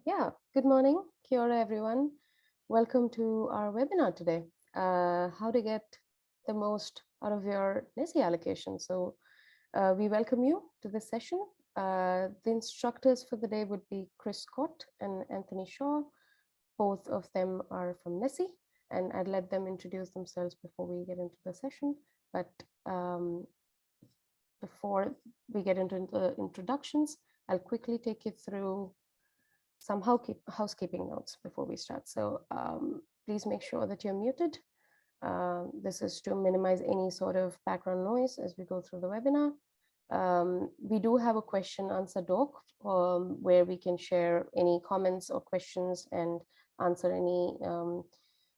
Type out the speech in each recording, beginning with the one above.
Good morning. Kia ora, everyone. Welcome to our webinar today, how to get the most out of your NeSI allocation. So we welcome you to this session. The instructors for the day would be Chris Scott and Anthony Shaw. Both of them are from NeSI, and I'd let them introduce themselves before we get into the session. But before we get into the introductions, I'll quickly take you through some housekeeping notes before we start. So please make sure that you're muted. This is to minimize any sort of background noise as we go through the webinar. We do have a question answer doc where we can share any comments or questions and answer any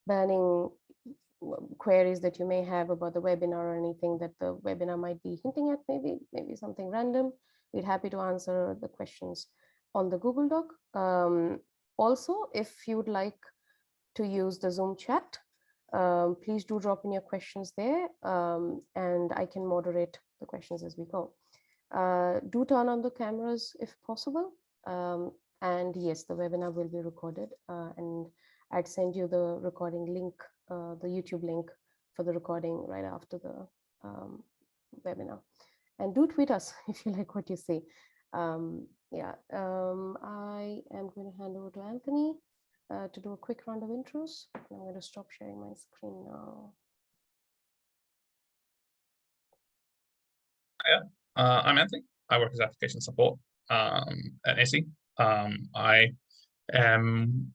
burning queries that you may have about the webinar or anything that the webinar might be hinting at, maybe something random. We're happy to answer the questions on the Google Doc. Also, if you'd like to use the Zoom chat, please do drop in your questions there, and I can moderate the questions as we go. Do turn on the cameras if possible. And yes, the webinar will be recorded, and I'd send you the recording link, the YouTube link for the recording right after the webinar. And do tweet us if you like what you see. I am going to hand over to Anthony to do a quick round of intros. I'm going to stop sharing my screen now. I'm Anthony. I work as application support at NeSI. I am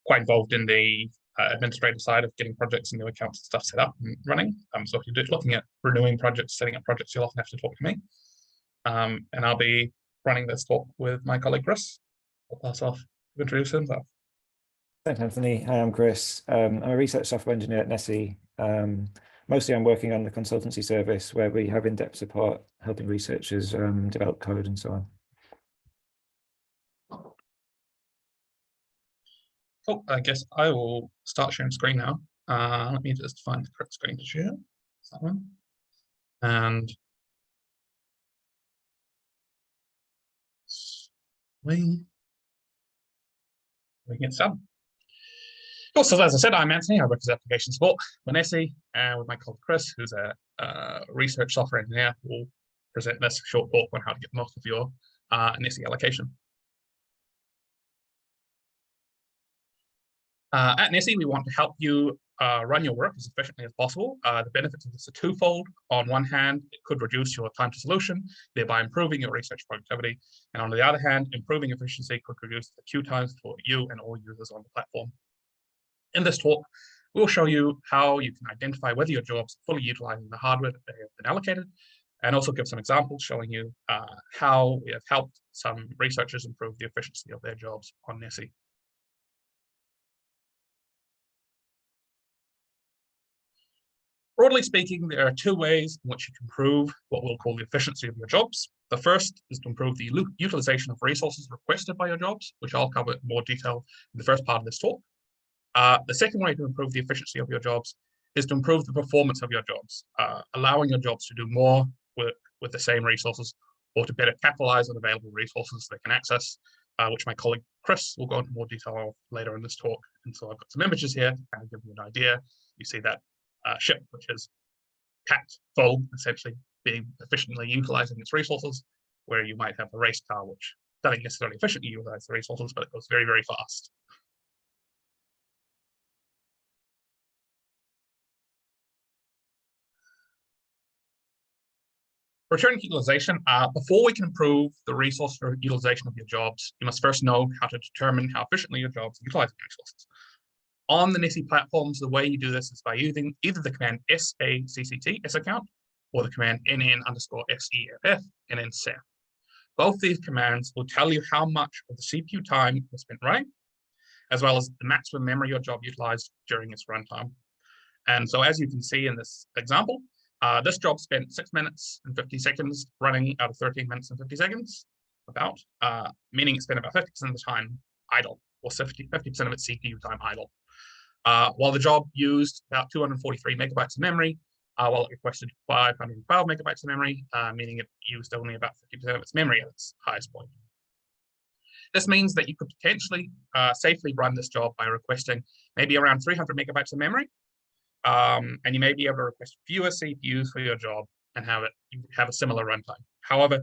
quite involved in the administrative side of getting projects and new accounts and stuff set up and running. So if you're looking at renewing projects, setting up projects, you'll often have to talk to me. And I'll be running this talk with my colleague Chris. I'll pass off to introduce himself. Thanks, Anthony. Hi, I'm Chris. I'm a research software engineer at NeSI. Mostly I'm working on the consultancy service where we have in-depth support helping researchers develop code and so on. Cool. I guess I will start sharing screen now. Let me just find the correct screen to share. It's that one. And we get started. Cool. So as I said, I'm Anthony. I work as application support for NeSI, and with my colleague Chris, who's a research software engineer, will present this short talk on how to get most of your NeSI allocation. At NeSI, we want to help you run your work as efficiently as possible. The benefits of this are twofold. On one hand, it could reduce your time to solution, thereby improving your research productivity. And on the other hand, improving efficiency could reduce the queue times for you and all users on the platform. In this talk, we'll show you how you can identify whether your jobs are fully utilizing the hardware that they have been allocated, and also give some examples showing you how we have helped some researchers improve the efficiency of their jobs on NeSI. Broadly speaking, there are two ways in which you can improve what we'll call the efficiency of your jobs. The first is to improve the utilization of resources requested by your jobs, which I'll cover in more detail in the first part of this talk. The second way to improve the efficiency of your jobs is to improve the performance of your jobs, allowing your jobs to do more work with the same resources, or to better capitalize on available resources they can access, which my colleague Chris will go into more detail of later in this talk. And so I've got some images here to kind of give you an idea. You see that ship, which is packed full, essentially being efficiently utilizing its resources, where you might have a race car, which doesn't necessarily efficiently utilize the resources, but it goes very, very fast. Returning to utilization, before we can improve the resource utilization of your jobs, you must first know how to determine how efficiently your jobs are utilizing resources. On the NeSI platforms, the way you do this is by using either the command sacct, saccount, or the command nn_seff, nnsef. Both these commands will tell you how much of the CPU time was spent running, as well as the maximum memory your job utilized during its runtime. And so as you can see in this example, this job spent 6 minutes and 50 seconds running out of 13 minutes and 50 seconds, meaning it spent about 50% of the time idle, or 50% of its CPU time idle. While the job used about 243 megabytes of memory, while it requested 512 megabytes of memory, meaning it used only about 50% of its memory at its highest point. This means that you could potentially safely run this job by requesting maybe around 300 megabytes of memory, and you may be able to request fewer CPUs for your job and have a similar runtime. However,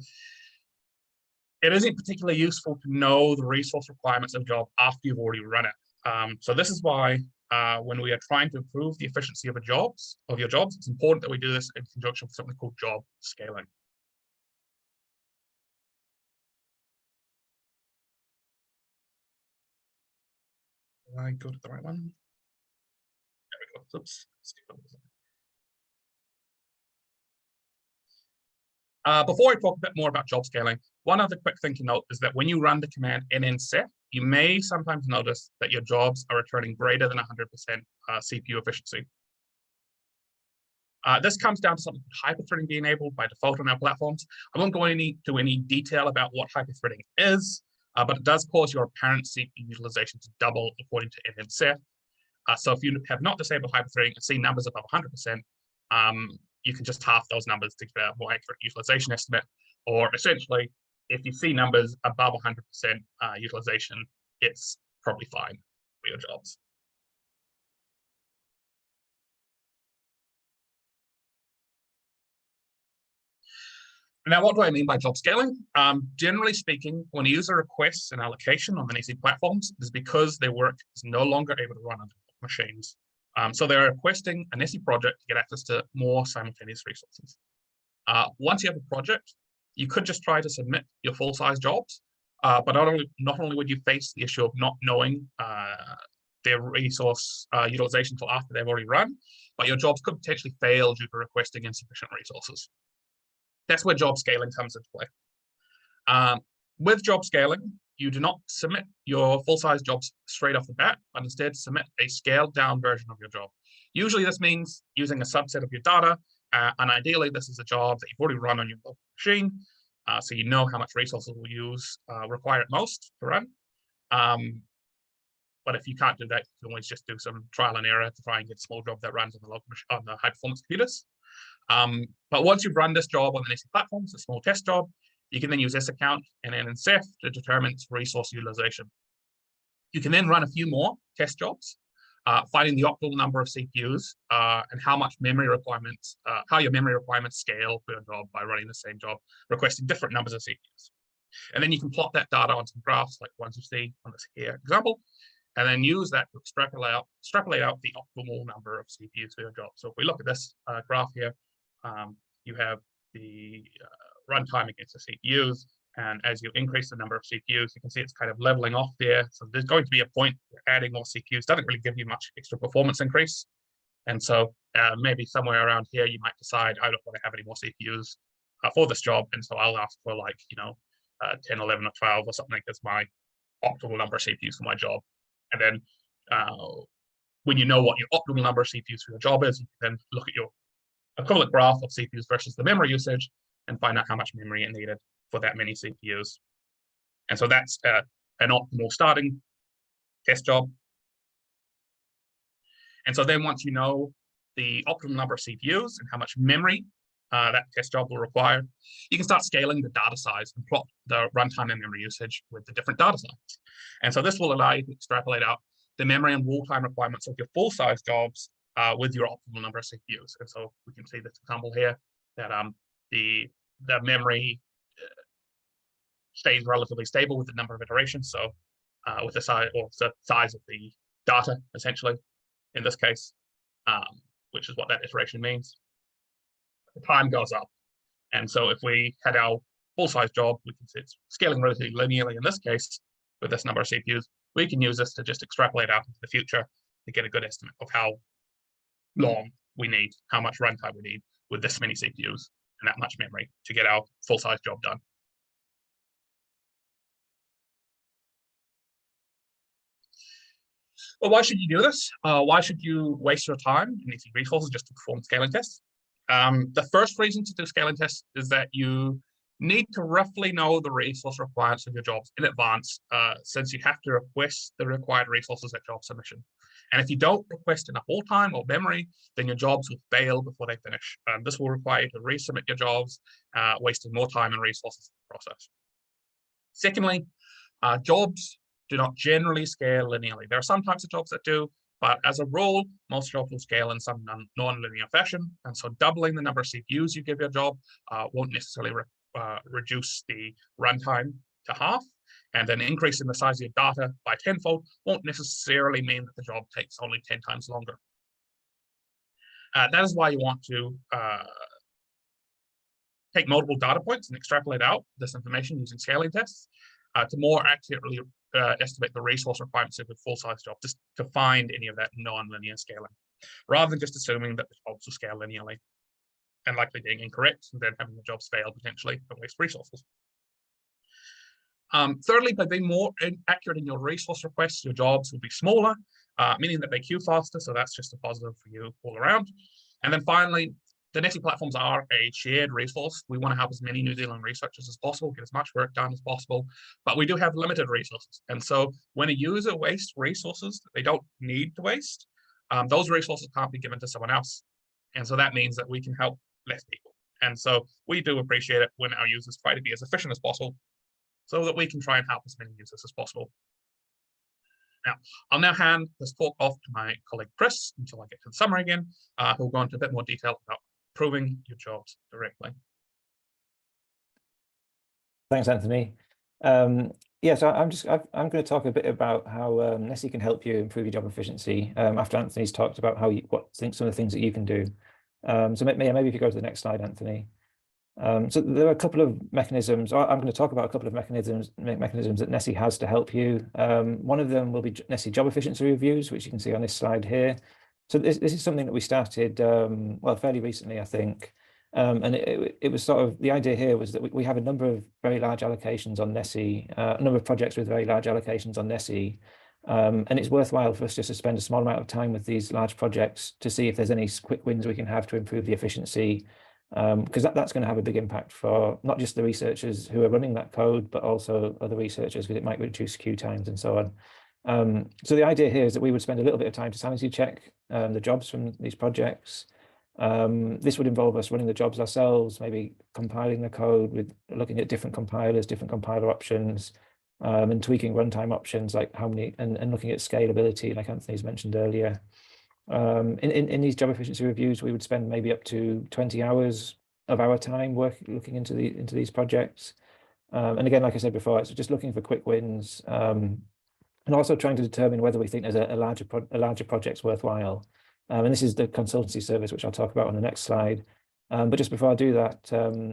it isn't particularly useful to know the resource requirements of a job after you've already run it. So this is why when we are trying to improve the efficiency of your jobs, it's important that we do this in conjunction with something called job scaling. Did I go to the right one? There we go. Oops. Before I talk a bit more about job scaling, one other quick thing to note is that when you run the command NNSEF, you may sometimes notice that your jobs are returning greater than 100% CPU efficiency. This comes down to something called hyperthreading being enabled by default on our platforms. I won't go into any detail about what hyperthreading is, but it does cause your apparent CPU utilization to double according to NNSEF. So if you have not disabled hyperthreading and see numbers above 100%, you can just half those numbers to get a more accurate utilization estimate. Or essentially, if you see numbers above 100% utilization, it's probably fine for your jobs. Now, what do I mean by job scaling? Generally speaking, when a user requests an allocation on the NeSI platforms, it's because their work is no longer able to run on machines. So they're requesting a NeSI project to get access to more simultaneous resources. Once you have a project, you could just try to submit your full-size jobs, but not only would you face the issue of not knowing their resource utilization until after they've already run, but your jobs could potentially fail due to requesting insufficient resources. That's where job scaling comes into play. With job scaling, you do not submit your full-size jobs straight off the bat, but instead submit a scaled-down version of your job. Usually this means using a subset of your data, and ideally this is a job that you've already run on your local machine, so you know how much resources will require at most to run. But if you can't do that, you can always just do some trial and error to try and get a small job that runs on the local on the high-performance computers. But once you've run this job on the NeSI platforms, a small test job, you can then use this account and NNSEF to determine its resource utilization. You can then run a few more test jobs, finding the optimal number of CPUs and how much memory requirements, how your memory requirements scale for your job by running the same job, requesting different numbers of CPUs. And then you can plot that data on some graphs like ones you see on this here example, and then use that to extrapolate out the optimal number of CPUs for your job. So if we look at this graph here, you have the runtime against the CPUs, and as you increase the number of CPUs, you can see it's kind of leveling off there. So there's going to be a point where adding more CPUs doesn't really give you much extra performance increase. And so maybe somewhere around here, you might decide, I don't want to have any more CPUs for this job. And so I'll ask for 10, 11, or 12 or something as my optimal number of CPUs for my job. And then when you know what your optimal number of CPUs for your job is, you can then look at your equivalent graph of CPUs versus the memory usage and find out how much memory it needed for that many CPUs. And so that's an optimal starting test job. And so then once you know the optimal number of CPUs and how much memory that test job will require, you can start scaling the data size and plot the runtime and memory usage with the different data sizes. And so this will allow you to extrapolate out the memory and wall time requirements of your full-size jobs with your optimal number of CPUs. And so we can see this example here that the memory stays relatively stable with the number of iterations. So with the size of the data, essentially, in this case, which is what that iteration means, the time goes up. And so if we had our full-size job, we can see it's scaling relatively linearly in this case with this number of CPUs. We can use this to just extrapolate out into the future to get a good estimate of how long we need, how much runtime we need with this many CPUs and that much memory to get our full-size job done. Well, why should you do this? Why should you waste your time and NeSI resources just to perform scaling tests? The first reason to do scaling tests is that you need to roughly know the resource requirements of your jobs in advance, since you have to request the required resources at job submission. And if you don't request enough wall time or memory, then your jobs will fail before they finish. This will require you to resubmit your jobs, wasting more time and resources in the process. Secondly, Jobs do not generally scale linearly. There are some types of jobs that do, but as a rule, most jobs will scale in some non-linear fashion. And so doubling the number of CPUs you give your job won't necessarily reduce the runtime to half. And then increasing the size of your data by tenfold won't necessarily mean that the job takes only 10 times longer. That is why you want to take multiple data points and extrapolate out this information using scaling tests to more accurately estimate the resource requirements of a full-size job, just to find any of that non-linear scaling, rather than just assuming that the jobs will scale linearly and likely being incorrect and then having the jobs fail potentially and waste resources. Thirdly, by being more accurate in your resource requests, your jobs will be smaller, meaning that they queue faster. So that's just a positive for you all around. And then finally, the NeSI platforms are a shared resource. We want to help as many New Zealand researchers as possible, get as much work done as possible, but we do have limited resources. And so when a user wastes resources that they don't need to waste, those resources can't be given to someone else. And so that means that we can help less people. And so we do appreciate it when our users try to be as efficient as possible so that we can try and help as many users as possible. Now, I'll now hand this talk off to my colleague Chris until I get to the summary again, who'll go into a bit more detail about proving your jobs directly. Thanks, Anthony. Yeah, so I'm going to talk a bit about how NeSI can help you improve your job efficiency after Anthony's talked about how some of the things that you can do. So maybe if you go to the next slide, Anthony. So there are a couple of mechanisms. I'm going to talk about a couple of mechanisms that NeSI has to help you. One of them will be NeSI job efficiency reviews, which you can see on this slide here. So this is something that we started well, fairly recently, I think. And it was sort of, the idea here was that we have a number of very large allocations on NeSI, a number of projects with very large allocations on NeSI. And it's worthwhile for us just to spend a small amount of time with these large projects to see if there's any quick wins we can have to improve the efficiency, because that's going to have a big impact for not just the researchers who are running that code, but also other researchers, because it might reduce queue times and so on. So the idea here is that we would spend a little bit of time to sanity check the jobs from these projects. This would involve us running the jobs ourselves, maybe compiling the code with looking at different compilers, different compiler options, and tweaking runtime options like how many, and looking at scalability, like Anthony's mentioned earlier. In these job efficiency reviews, we would spend maybe up to 20 hours of our time looking into these projects. And again, like I said before, it's just looking for quick wins, and also trying to determine whether we think there's a larger project's worthwhile. And this is the consultancy service, which I'll talk about on the next slide. But just before I do that,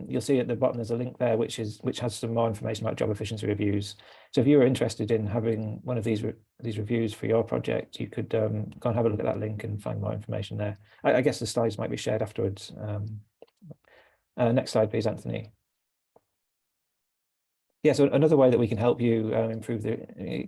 you'll see at the bottom there's a link there which has some more information about job efficiency reviews. So if you were interested in having one of these reviews for your project, you could go and have a look at that link and find more information there. I guess the slides might be shared afterwards. Next slide, please, Anthony. Yeah, so another way that we can help you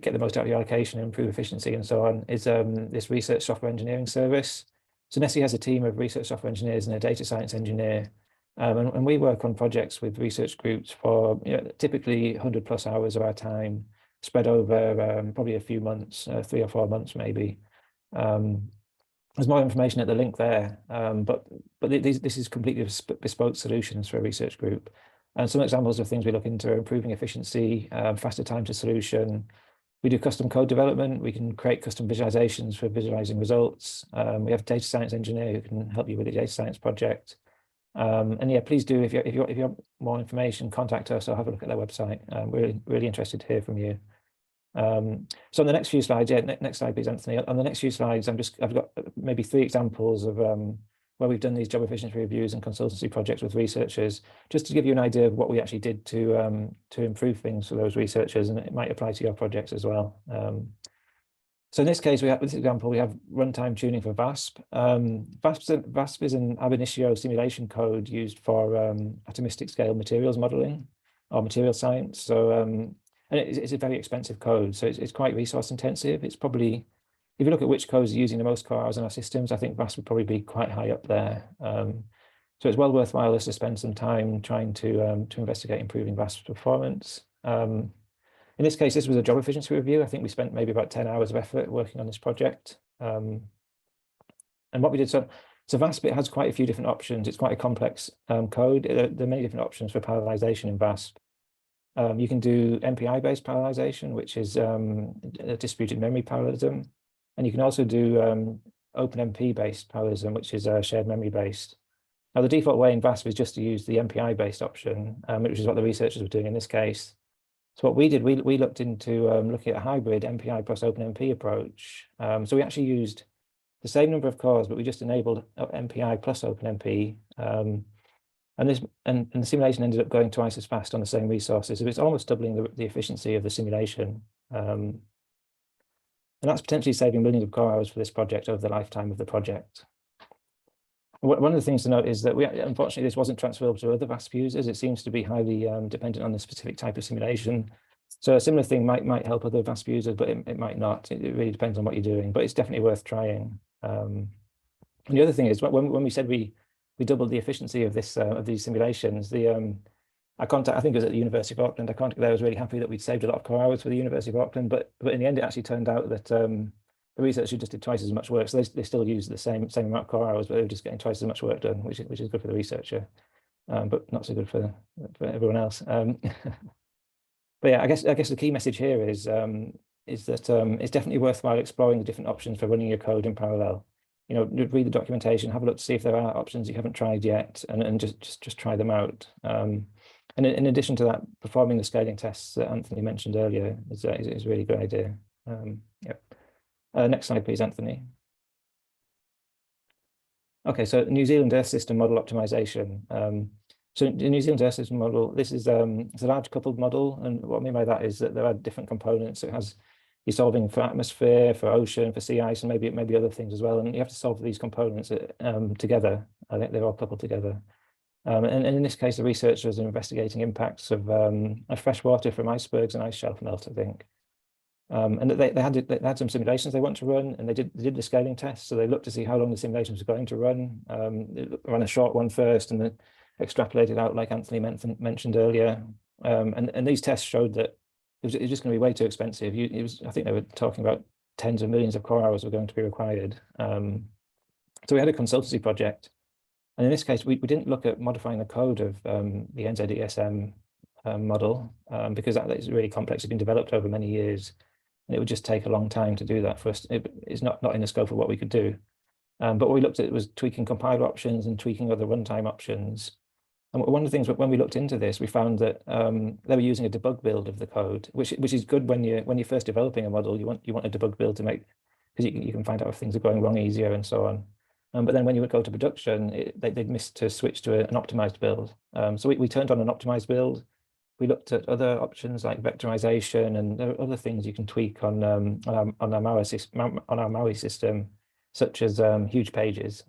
get the most out of your allocation, improve efficiency and so on is this research software engineering service. So NeSI has a team of research software engineers and a data science engineer, and we work on projects with research groups for typically 100+ hours of our time, spread over probably a few months, 3 or 4 months maybe. There's more information at the link there, but this is completely bespoke solutions for a research group. And some examples of things we look into are improving efficiency, faster time to solution. We do custom code development. We can create custom visualizations for visualizing results. We have a data science engineer who can help you with a data science project. And yeah, please do, if you want more information, contact us or have a look at their website. We're really interested to hear from you. So on the next few slides, yeah, next slide, please, Anthony. On the next few slides, I've got maybe 3 examples of where we've done these job efficiency reviews and consultancy projects with researchers, just to give you an idea of what we actually did to improve things for those researchers, and it might apply to your projects as well. So in this case, with this example, we have runtime tuning for VASP. VASP is an ab initio simulation code used for atomistic scale materials modeling or material science. So and it's a very expensive code, so it's quite resource intensive. It's probably, if you look at which codes are using the most core hours in our systems, I think VASP would probably be quite high up there. So it's well worthwhile us to spend some time trying to investigate improving VASP performance. In this case, this was a job efficiency review. I think we spent maybe about 10 hours of effort working on this project. And what we did, so VASP, it has quite a few different options. It's quite a complex code. There are many different options for parallelization in VASP. You can do MPI-based parallelization, which is a distributed memory parallelism. And you can also do OpenMP-based parallelism, which is shared memory-based. Now, the default way in VASP is just to use the MPI-based option, which is what the researchers were doing in this case. So what we did, we looked into looking at a hybrid MPI plus OpenMP approach. So we actually used the same number of cores, but we just enabled MPI plus OpenMP. And the simulation ended up going twice as fast on the same resources. So it's almost doubling the efficiency of the simulation. And that's potentially saving millions of core hours for this project over the lifetime of the project. One of the things to note is that unfortunately, this wasn't transferable to other VASP users. It seems to be highly dependent on the specific type of simulation. So a similar thing might help other VASP users, but it might not. It really depends on what you're doing, but it's definitely worth trying. And the other thing is, when we said we doubled the efficiency of this of these simulations, I think it was at the University of Auckland. I was really happy that we'd saved a lot of core hours for the University of Auckland, but in the end, it actually turned out that the researchers just did twice as much work. So they still used the same amount of core hours, but they were just getting twice as much work done, which is good for the researcher, but not so good for everyone else. But yeah, I guess the key message here is that it's definitely worthwhile exploring the different options for running your code in parallel. Read the documentation, have a look to see if there are options you haven't tried yet, and just try them out. And in addition to that, performing the scaling tests that Anthony mentioned earlier is a really good idea. Next slide, please, Anthony. Okay, so New Zealand Earth System model optimization. So the New Zealand Earth System model, this is it's a large coupled model, and what I mean by that is that there are different components. It has you're solving for atmosphere, for ocean, for sea ice, and maybe other things as well. And you have to solve these components together. I think they're all coupled together. And in this case, the researchers are investigating impacts of fresh water from icebergs and ice shelf melt, I think. And they had some simulations they want to run, and they did the scaling test. So they looked to see how long the simulations were going to run. They ran a short one first, and then extrapolated out, like Anthony mentioned earlier. And these tests showed that it was just going to be way too expensive. I think they were talking about tens of millions of core hours were going to be required. So we had a consultancy project, and in this case, we didn't look at modifying the code of the NZSM model because that is really complex. It's been developed over many years, and it would just take a long time to do that for us. It's not in the scope of what we could do. But what we looked at was tweaking compiler options and tweaking other runtime options. And one of the things, when we looked into this, we found that they were using a debug build of the code, which is good when you're first developing a model. You want a debug build to make, because you can find out if things are going wrong easier and so on. But then when you would go to production, they'd missed to switch to an optimized build. So we turned on an optimized build. We looked at other options like vectorization, and there are other things you can tweak on our MAUI system, such as huge pages.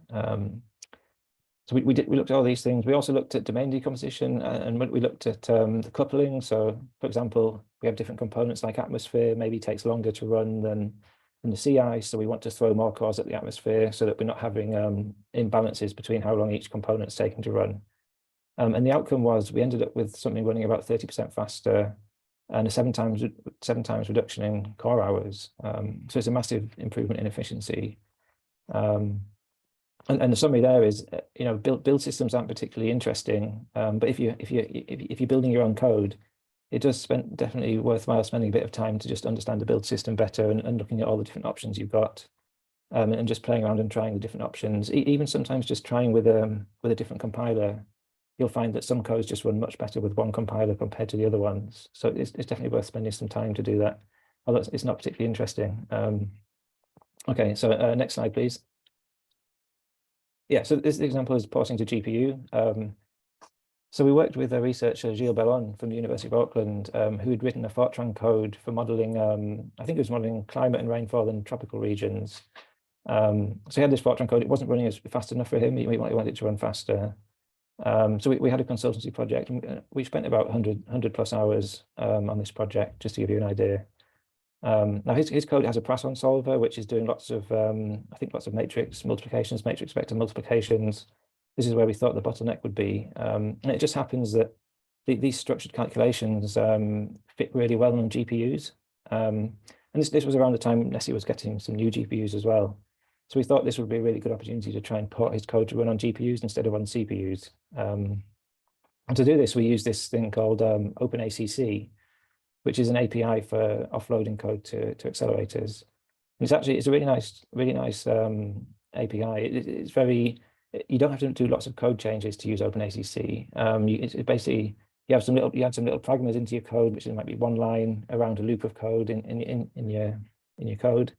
So we looked at all these things. We also looked at domain decomposition, and we looked at the coupling. So, for example, we have different components like atmosphere. Maybe takes longer to run than the sea ice. So we want to throw more cores at the atmosphere so that we're not having imbalances between how long each component's taking to run. And the outcome was we ended up with something running about 30% faster and a seven times reduction in core hours. So it's a massive improvement in efficiency. And the summary there is, build systems aren't particularly interesting, but if you're building your own code, it does definitely worthwhile spending a bit of time to just understand the build system better and looking at all the different options you've got, and just playing around and trying the different options. Even sometimes just trying with a different compiler, you'll find that some codes just run much better with one compiler compared to the other ones. So it's definitely worth spending some time to do that, although it's not particularly interesting. Okay, so next slide, please. Yeah, so this example is porting to GPU. So we worked with a researcher, Gilles Bellon from the University of Auckland, who had written a Fortran code for modeling, I think it was modeling climate and rainfall in tropical regions. So he had this Fortran code. It wasn't running as fast enough for him. He wanted it to run faster. So we had a consultancy project, and we spent about 100 plus hours on this project, just to give you an idea. Now his code has a Poisson solver, which is doing lots of lots of matrix multiplications, matrix vector multiplications. This is where we thought the bottleneck would be, and it just happens that these structured calculations fit really well on GPUs. And this was around the time NeSI was getting some new GPUs as well. So we thought this would be a really good opportunity to try and port his code to run on GPUs instead of on CPUs. And to do this, we use this thing called OpenAcc, which is an API for offloading code to accelerators. And it's a really nice API. It's very, you don't have to do lots of code changes to use OpenAcc. It's basically, you add some little pragmas into your code, which might be one line around a loop of code in your code,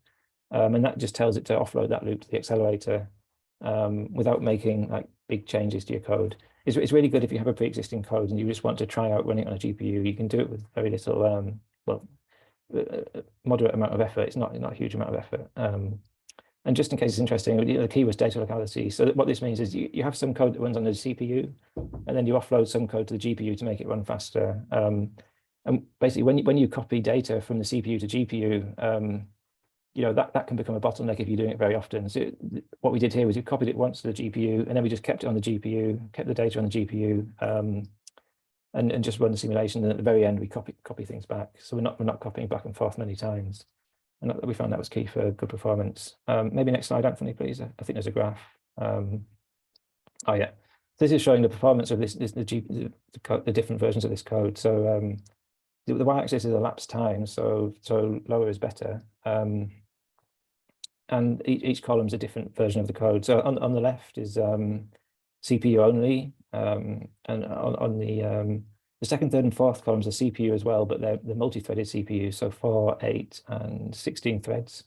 and that just tells it to offload that loop to the accelerator without making like big changes to your code. It's really good if you have a pre-existing code and you just want to try out running it on a GPU. You can do it with very little, moderate amount of effort. It's not a huge amount of effort. And just in case it's interesting, the key was data locality. So what this means is you have some code that runs on the CPU, and then you offload some code to the GPU to make it run faster. And basically, when you copy data from the CPU to GPU, that can become a bottleneck if you're doing it very often. So what we did here was we copied it once to the GPU, and then we just kept it on the GPU, kept the data on the GPU, and just run the simulation. And at the very end, we copy things back. So we're not copying back and forth many times. And we found that was key for good performance. Maybe next slide, Anthony, please. I think there's a graph. Oh yeah, this is showing the performance of the different versions of this code. So the y-axis is elapsed time, so lower is better. And each column is a different version of the code. So on the left is CPU only, and on the second, third, and fourth columns are CPU as well, but they're multi-threaded CPU, so 4, 8, and 16 threads.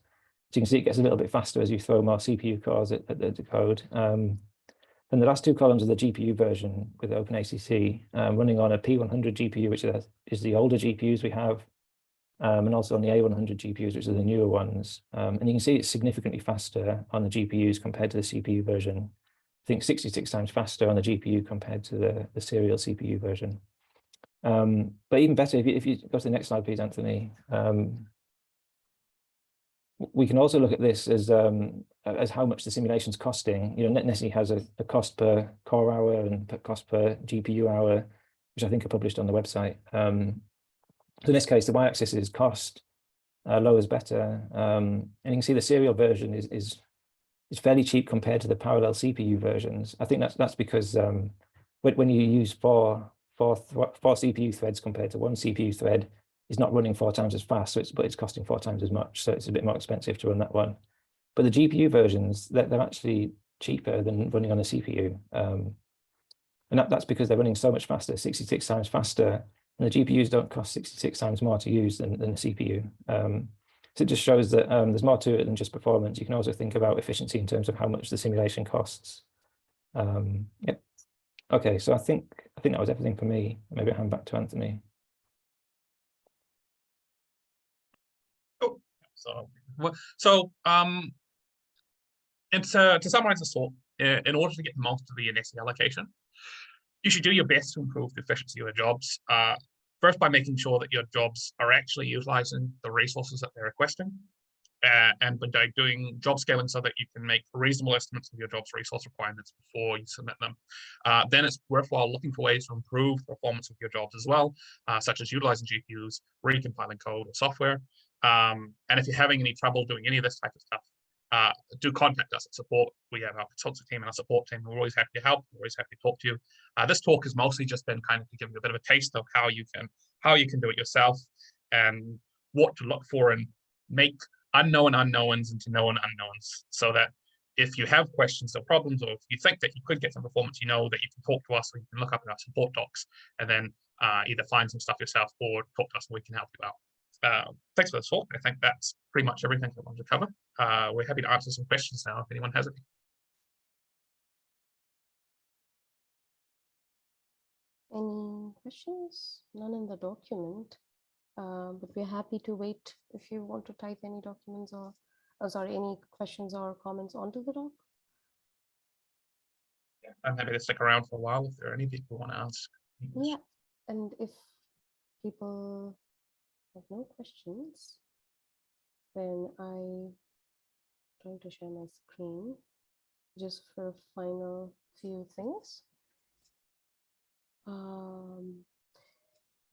So you can see it gets a little bit faster as you throw more CPU cores at the code. And the last two columns are the GPU version with OpenAcc, running on a P100 GPU, which is the older GPUs we have, and also on the A100 GPUs, which are the newer ones. And you can see it's significantly faster on the GPUs compared to the CPU version. I think 66 times faster on the GPU compared to the serial CPU version. But even better, if you go to the next slide, please, Anthony. We can also look at this as how much the simulation's costing. NeSI has a cost per core hour and cost per GPU hour, which I think are published on the website. So in this case, the y-axis is cost, low is better. And you can see the serial version is fairly cheap compared to the parallel CPU versions. I think that's because when you use four CPU threads compared to one CPU thread, it's not running 4 times as fast, but it's costing 4 times as much. So it's a bit more expensive to run that one. But the GPU versions, they're actually cheaper than running on a CPU. And that's because they're running so much faster, 66 times faster. And the GPUs don't cost 66 times more to use than the CPU. So it just shows that there's more to it than just performance. You can also think about efficiency in terms of how much the simulation costs. Yep. Okay, so I think that was everything for me. Maybe I'll hand back to Anthony. And to summarize this talk, in order to get the most of the NeSI allocation, you should do your best to improve the efficiency of your jobs. First, by making sure that your jobs are actually utilizing the resources that they're requesting, and by doing job scaling so that you can make reasonable estimates of your job's resource requirements before you submit them. Then it's worthwhile looking for ways to improve the performance of your jobs as well, such as utilizing GPUs, recompiling code or software. And if you're having any trouble doing any of this type of stuff, do contact us at support. We have our consultancy team and our support team. We're always happy to help. We're always happy to talk to you. This talk has mostly just been kind of to give you a bit of a taste of how you can do it yourself and what to look for and make unknown unknowns into known unknowns, so that if you have questions or problems, or if you think that you could get some performance, that you can talk to us, or you can look up in our support docs and then either find some stuff yourself or talk to us and we can help you out. Thanks for the talk. I think that's pretty much everything I wanted to cover. We're happy to answer some questions now if anyone has any. Any questions? None in the document, but we're happy to wait if you want to type any documents or any questions or comments onto the doc. Yeah, I'm happy to stick around for a while if there are any people who want to ask. Yeah, and if people have no questions, then I'm trying to share my screen just for a final few things.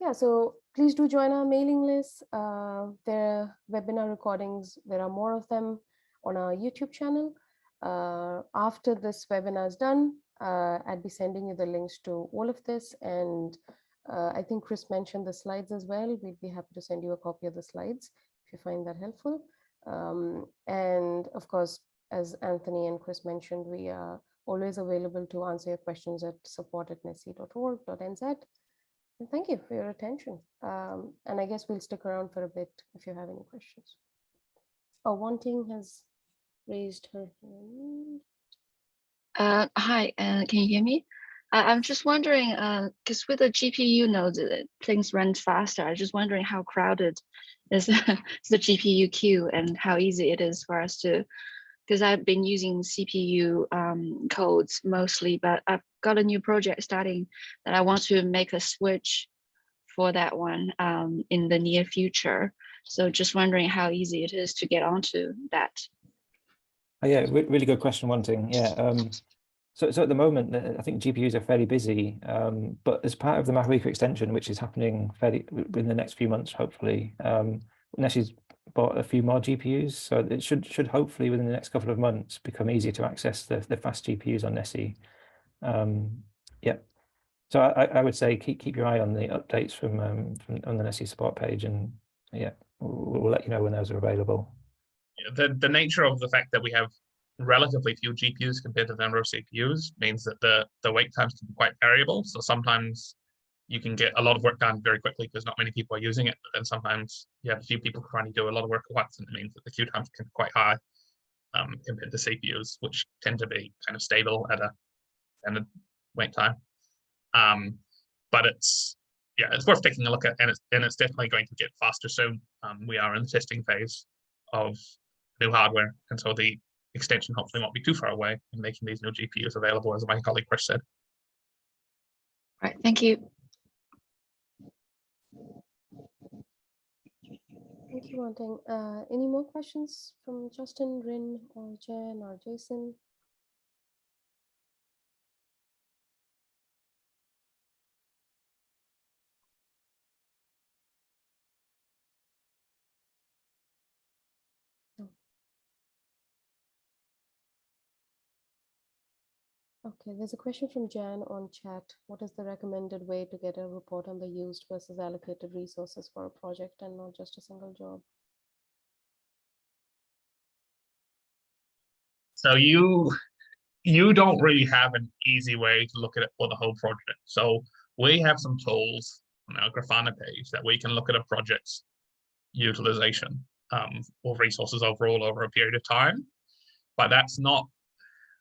Yeah, so please do join our mailing list. There are webinar recordings. There are more of them on our YouTube channel. After this webinar is done, I'd be sending you the links to all of this, and I think Chris mentioned the slides as well. We'd be happy to send you a copy of the slides if you find that helpful. And of course, as Anthony and Chris mentioned, we are always available to answer your questions at support@nesi.org.nz. And thank you for your attention. And I guess we'll stick around for a bit if you have any questions. Oh, Wanting has raised her hand. Hi, can you hear me? I'm just wondering, because with the GPU nodes, things run faster. I'm just wondering how crowded is the GPU queue and how easy it is for us to, because I've been using CPU codes mostly, but I've got a new project starting that I want to make a switch for that one in the near future. So just wondering how easy it is to get onto that. Oh, yeah, really good question, Wanting. Yeah. So at the moment, I think GPUs are fairly busy, but as part of the Mahrika extension, which is happening fairly in the next few months, hopefully, NeSI's bought a few more GPUs, so it should hopefully within the next couple of months become easier to access the fast GPUs on NeSI. Yeah, so I would say keep your eye on the updates from on the NeSI support page, and yeah, we'll let you know when those are available. The nature of the fact that we have relatively few GPUs compared to the number of CPUs means that the wait times can be quite variable. So sometimes you can get a lot of work done very quickly because not many people are using it, but then sometimes you have a few people trying to do a lot of work at once, and it means that the queue times can be quite high compared to CPUs, which tend to be kind of stable at a standard wait time. But it's worth taking a look at, and it's definitely going to get faster soon. We are in the testing phase of new hardware, and so the extension hopefully won't be too far away in making these new GPUs available, as my colleague Chris said. Right, thank you. Thank you, Wanting. Any more questions from Justin, Rin, or Jen, or Jason? No. Okay, there's a question from Jan on chat. What is the recommended way to get a report on the used versus allocated resources for a project and not just a single job? So you don't really have an easy way to look at it for the whole project. So we have some tools on our Grafana page that we can look at a project's utilization or resources overall over a period of time, but that's not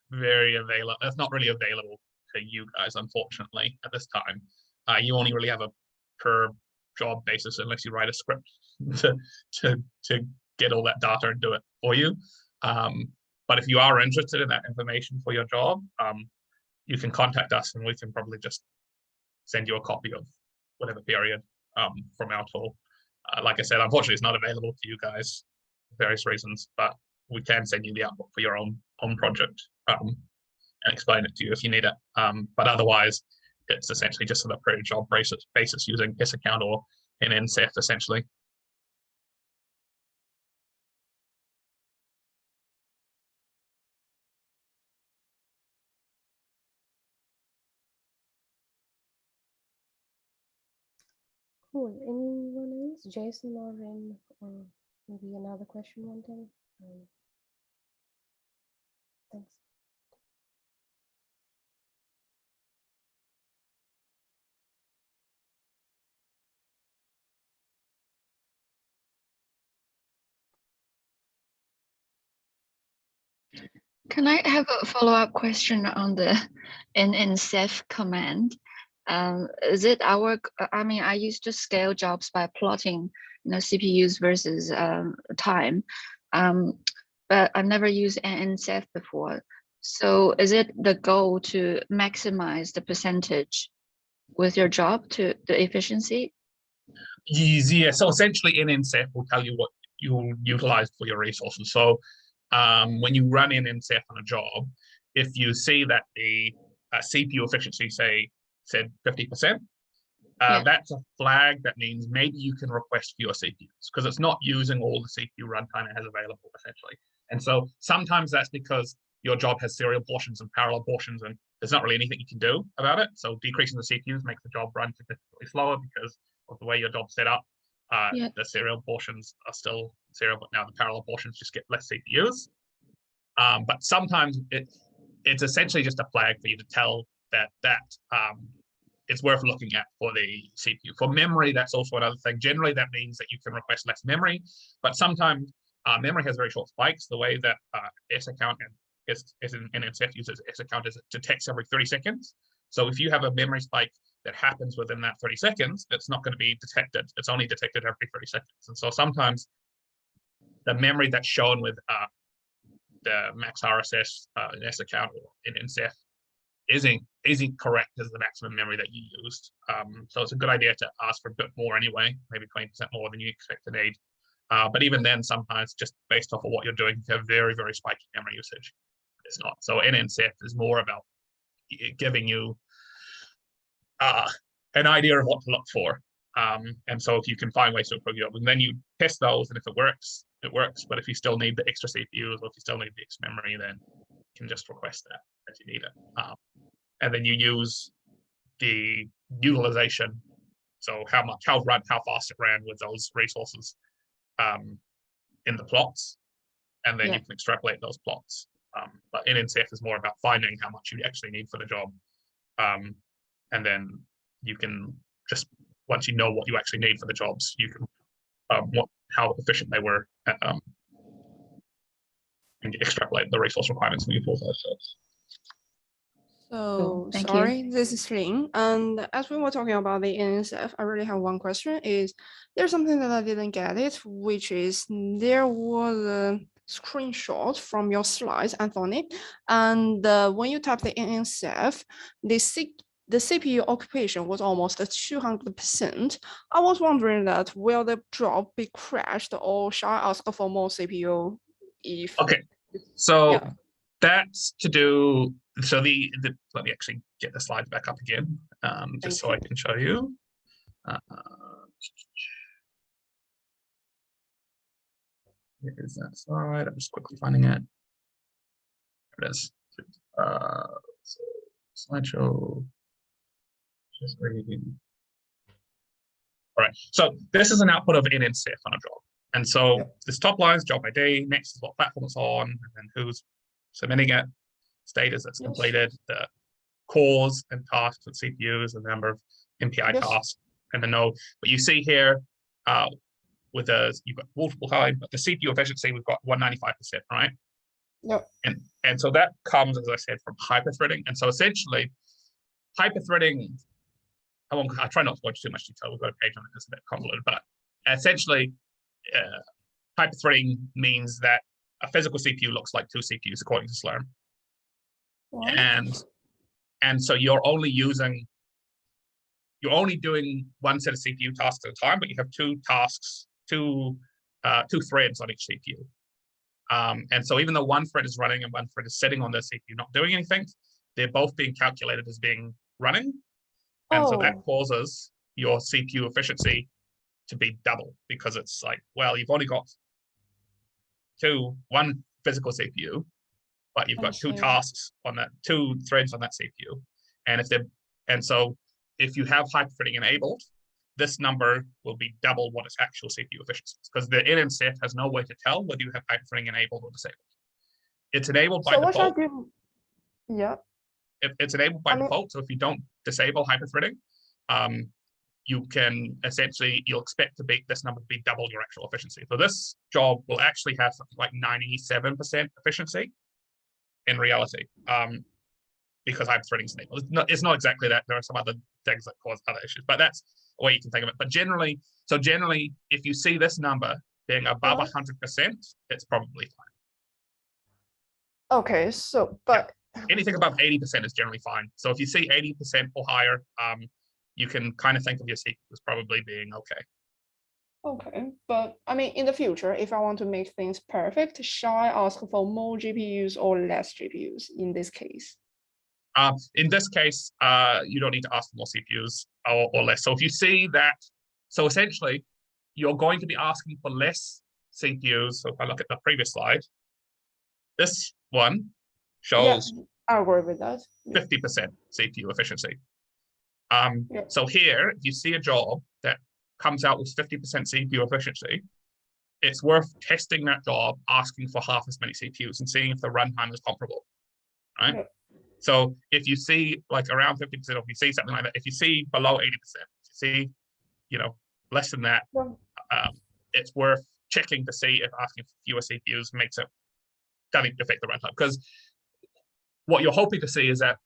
very available. That's not really available to you guys, unfortunately, at this time. You only really have a per job basis unless you write a script to get all that data and do it for you. But if you are interested in that information for your job, you can contact us and we can probably just send you a copy of whatever period from our tool. Like I said, unfortunately, it's not available to you guys for various reasons, but we can send you the output for your own project and explain it to you if you need it. But otherwise, it's essentially just on a per job basis using this account or an NZSM essentially. Cool. Anyone else? Jason or Rin, or maybe another question, Wanting? Thanks. Can I have a follow-up question on the NZSM command? Is it I mean, I used to scale jobs by plotting, CPUs versus time, but I've never used NZSM before. So is it the goal to maximize the percentage with your job to the efficiency? Yeah, so essentially NZSM will tell you what you'll utilize for your resources. So when you run NZSM on a job, if you see that the CPU efficiency said 50%, that's a flag that means maybe you can request fewer CPUs because it's not using all the CPU runtime it has available essentially. And so sometimes that's because your job has serial portions and parallel portions, and there's not really anything you can do about it. So decreasing the CPUs makes the job run significantly slower because of the way your job's set up. The serial portions are still serial, but now the parallel portions just get less CPUs. But sometimes it's essentially just a flag for you to tell that it's worth looking at for the CPU. For memory, that's also another thing. Generally, that means that you can request less memory, but sometimes memory has very short spikes. The way that SAccount and NZSM uses SAccount is it detects every 30 seconds. So if you have a memory spike that happens within that 30 seconds, it's not going to be detected. It's only detected every 30 seconds. And so sometimes the memory that's shown with the max RSS in SAccount or in NZSM isn't correct as the maximum memory that you used. So it's a good idea to ask for a bit more anyway, maybe 20% more than you expect to need. But even then, sometimes just based off of what you're doing, you have very, very spiky memory usage. It's not. So NZSM is more about giving you an idea of what to look for. And so if you can find ways to improve your, and then you test those, and if it works, it works. But if you still need the extra CPUs or if you still need the extra memory, then you can just request that as you need it. And then you use the utilization. So how fast it ran with those resources in the plots, and then you can extrapolate those plots. But NZSM is more about finding how much you actually need for the job. And then you can just, once you know what you actually need for the jobs, you can how efficient they were, and extrapolate the resource requirements for those jobs. So Thank sorry, you. this is Lin. And as we were talking about the NZSM, I really have one question. Is there's something that I didn't get it, which is there was a screenshot from your slides, Anthony, and when you tap the NZSM, the CPU occupation was almost at 200%. I was wondering that will the job be crashed, or shall I ask for more CPU if? Okay, so Yeah. that's to do. So let me actually get the slides back up again, just so I can show you. Here's that slide. I'm just quickly finding it. There it is. So slideshow. Just reading. All right. So this is an output of NZSM on a job, and so this top line is job ID. Next is what platform it's on, and then who's submitting it. Status that's completed, the cores and tasks and CPUs, and the number of MPI tasks, and the node. But you see here, with you've got multiple time, but the CPU efficiency we've got 195%, right? Yep. And so that comes, as I said, from hyperthreading. And so essentially, hyperthreading. I try not to go into too much detail. We've got a page on it that's a bit convoluted, but essentially, hyperthreading means that a physical CPU looks like two CPUs according to Slurm. And so you're only doing one set of CPU tasks at a time, but you have two tasks, two threads on each CPU. And so even though one thread is running and one thread is sitting on the CPU not doing anything, they're both being calculated as being running. And so that causes your CPU efficiency to be double, because it's like, well, you've only got one physical CPU, but you've got two tasks on that, two threads on that CPU. And so if you have hyperthreading enabled, this number will be double what its actual CPU efficiency is, because the NZSM has no way to tell whether you have hyperthreading enabled or disabled. It's enabled by default. What should I do? Yeah. It's enabled by default. So if you don't disable hyperthreading, you can essentially, you'll expect this number to be double your actual efficiency. So this job will actually have something like 97% efficiency in reality, because hyperthreading is enabled. It's not exactly that. There are some other things that cause other issues, but that's the way you can think of it. But generally, if you see this number being above 100%, it's probably fine. Okay, so, but anything above 80% is generally fine. So if you see 80% or higher, you can kind of think of your CPU as probably being okay. Okay, but I mean, in the future, if I want to make things perfect, shall I ask for more GPUs or less GPUs in this case? In this case, you don't need to ask for more CPUs or less. So if you see that, so essentially, you're going to be asking for less CPUs. So if I look at the previous slide, this one shows I agree with that. 50% CPU efficiency. Yeah. So here, if you see a job that comes out with 50% CPU efficiency, it's worth testing that job, asking for half as many CPUs and seeing if the runtime is comparable, right? Yeah. So if you see like around 50%, or if you see something like that, if you see below 80%, if you see, you know, less than that, it's worth checking to see if asking for fewer CPUs doesn't affect the runtime. Because what you're hoping to see is that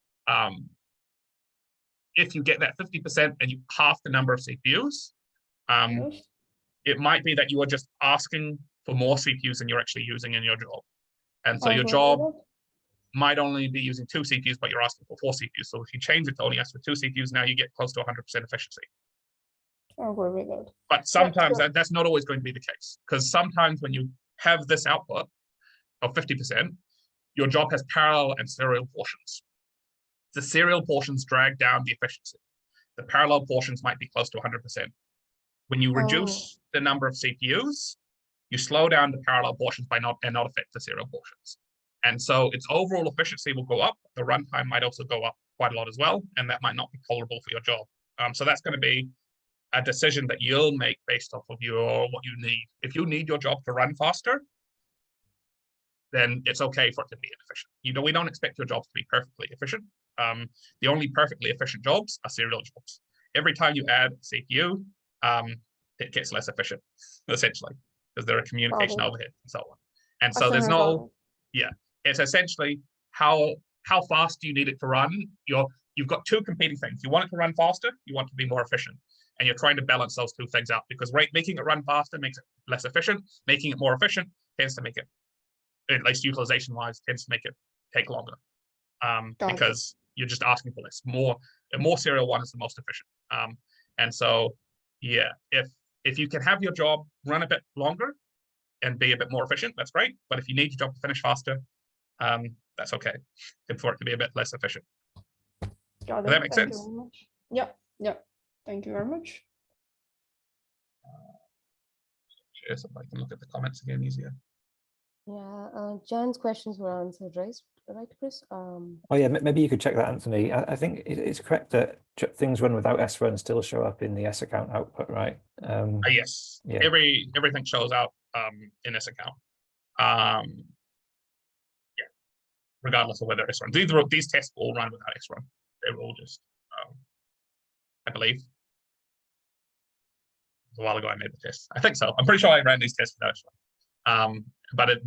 if you get that 50% and you half the number of CPUs, it might be that you are just asking for more CPUs than you're actually using in your job. And so your job might only be using 2 CPUs, but you're asking for 4 CPUs. So if you change it to only ask for 2 CPUs, now you get close to 100% efficiency. I agree with that. But sometimes that's not always going to be the case, because sometimes when you have this output of 50%, your job has parallel and serial portions. The serial portions drag down the efficiency. The parallel portions might be close to 100%. When you reduce the number of CPUs, you slow down the parallel portions and not affect the serial portions. And so its overall efficiency will go up. The runtime might also go up quite a lot as well, and that might not be tolerable for your job. So that's going to be a decision that you'll make based off of what you need. If you need your job to run faster, then it's okay for it to be inefficient. We don't expect your jobs to be perfectly efficient. The only perfectly efficient jobs are serial jobs. Every time you add a CPU, it gets less efficient, essentially, because there are communication overhead and so on. And so there's it's essentially how fast do you need it to run? You've got 2 competing things. You want it to run faster, you want it to be more efficient. And you're trying to balance those 2 things out, because making it run faster makes it less efficient. Making it more efficient tends to make it, at least utilization-wise, tends to make it take longer. Because you're just asking for less. A more serial one is the most efficient. And so, yeah, if you can have your job run a bit longer and be a bit more efficient, that's great. But if you need your job to finish faster, that's okay. And for it to be a bit less efficient. Does that make sense? Yeah. Thank you very much. Sure, so I can look at the comments again easier. Yeah, Jan's questions were answered, right, Chris? Oh yeah, maybe you could check that, Anthony. I think it's correct that things run without srun still show up in the S account output, right? Yes. Yeah. Everything shows out in this account. Yeah, regardless of whether srun. These tests all run without srun. They were all just, I believe. It was a while ago I made the test. I think so. I'm pretty sure I ran these tests without srun. But it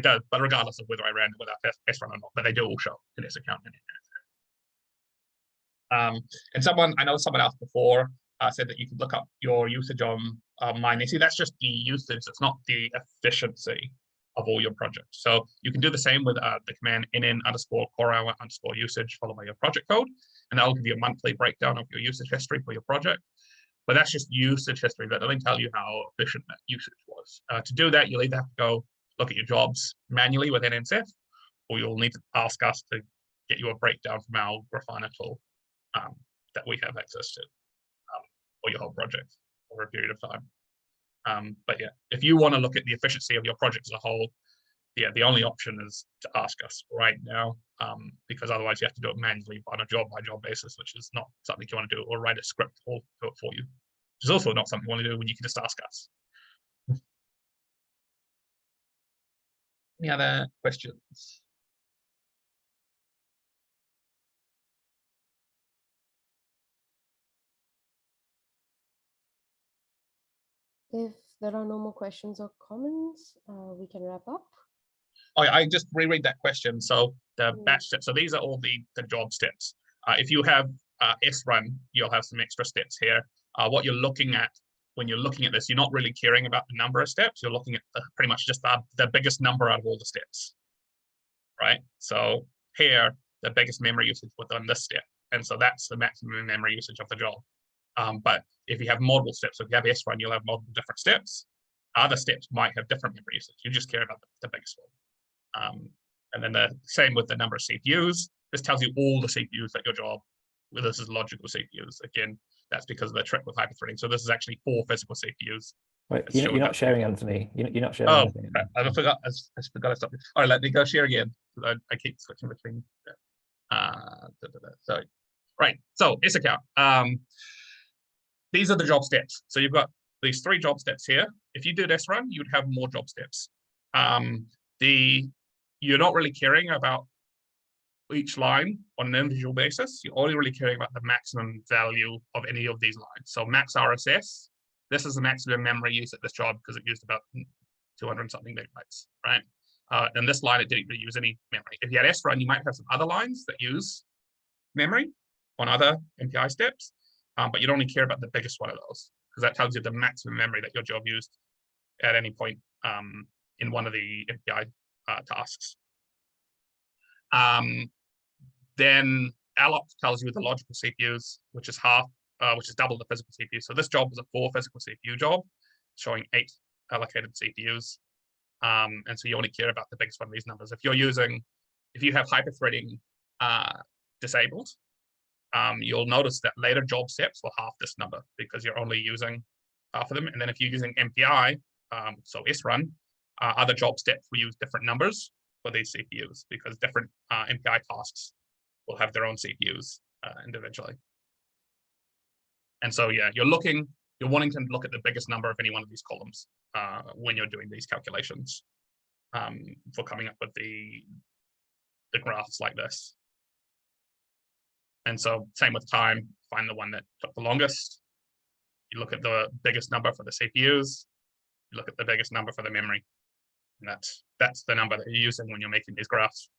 does, but regardless of whether I ran it without srun or not, but they do all show in this account. And I know someone else before said that you could look up your usage on NeSI. That's just the usage. It's not the efficiency of all your projects. So you can do the same with the command nn_core_usage followed by your project code, and that will give you a monthly breakdown of your usage history for your project. But that's just usage history. That doesn't tell you how efficient that usage was. To do that, you'll either have to go look at your jobs manually within NZSM, or you'll need to ask us to get you a breakdown from our Grafana tool that we have access to for your whole project over a period of time. But yeah, if you want to look at the efficiency of your project as a whole, yeah, the only option is to ask us right now, because otherwise you have to do it manually on a job-by-job basis, which is not something you want to do, or write a script to do it for you, which is also not something you want to do when you can just ask us. Any other questions? If there are no more questions or comments, we can wrap up. I just reread that question. So the batch steps. So these are all the job steps. If you have srun, you'll have some extra steps here. What you're looking at when you're looking at this, you're not really caring about the number of steps. You're looking at pretty much just the biggest number out of all the steps, right? So here, the biggest memory usage within this step. And so that's the maximum memory usage of the job. But if you have multiple steps, so if you have srun, you'll have multiple different steps. Other steps might have different memory usage. You just care about the biggest one. And then the same with the number of CPUs. This tells you all the CPUs that your job, well, this is logical CPUs. Again, that's because of the trick with hyperthreading. So this is actually 4 physical CPUs Wait, It's you're showing not up. sharing, Anthony. You're not sharing Oh, anything. I forgot. I forgot to stop. All right, let me go share again. I keep switching between. So, right. So it's account. These are the job steps. So you've got these 3 job steps here. If you do this run, you'd have more job steps. You're not really caring about each line on an individual basis. You're only really caring about the maximum value of any of these lines. So max RSS, this is the maximum memory used at this job because it used about 200 something megabytes, right? And this line, it didn't really use any memory. If you had srun, you might have some other lines that use memory on other MPI steps, but you'd only care about the biggest one of those because that tells you the maximum memory that your job used at any point in one of the MPI tasks. Then alloc tells you the logical CPUs, which is double the physical CPU. So this job was a 4 physical CPU job, showing 8 allocated CPUs. And so you only care about the biggest one of these numbers. If you have hyperthreading disabled, you'll notice that later job steps will halve this number because you're only using half of them. And then if you're using MPI, so srun, other job steps will use different numbers for these CPUs because different MPI tasks will have their own CPUs individually. And so, yeah, you're wanting to look at the biggest number of any one of these columns when you're doing these calculations for coming up with the graphs like this. And so same with time, find the one that took the longest. You look at the biggest number for the CPUs, you look at the biggest number for the memory. And that's the number that you're using when you're making these graphs.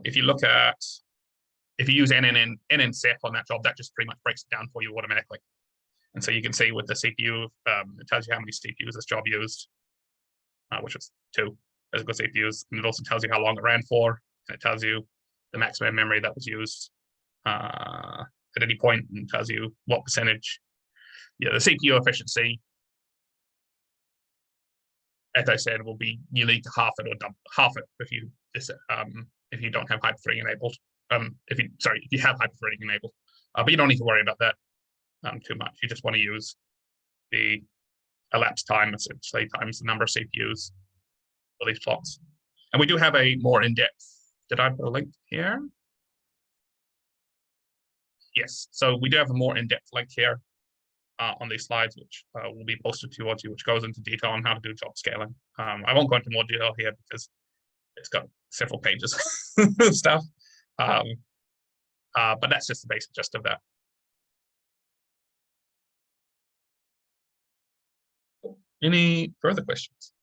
If you use NNSF on that job, that just pretty much breaks it down for you automatically. And so you can see with the CPU, it tells you how many CPUs this job used, which was 2 physical CPUs. And it also tells you how long it ran for. And it tells you the maximum memory that was used at any point, and tells you what percentage. Yeah, the CPU efficiency, as I said, will be you need to half it or half it if you don't have hyperthreading enabled. If you have hyperthreading enabled, but you don't need to worry about that too much. You just want to use the elapsed time, essentially, times the number of CPUs for these plots. And we do have a more in-depth. Did I put a link here? Yes. So we do have a more in-depth link here on these slides, which will be posted towards you, which goes into detail on how to do job scaling. I won't go into more detail here because it's got several pages of stuff. But that's just the basic gist of that. Any further questions?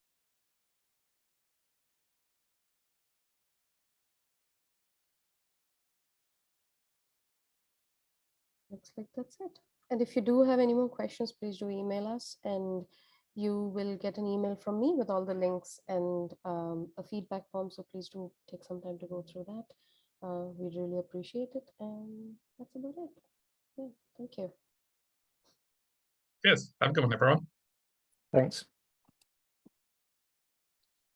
Looks like that's it. And if you do have any more questions, please do email us, and you will get an email from me with all the links and a feedback form. So please do take some time to go through that. We really appreciate it. And that's about it. Yeah, thank you. Yes, have a good one, everyone. Thanks.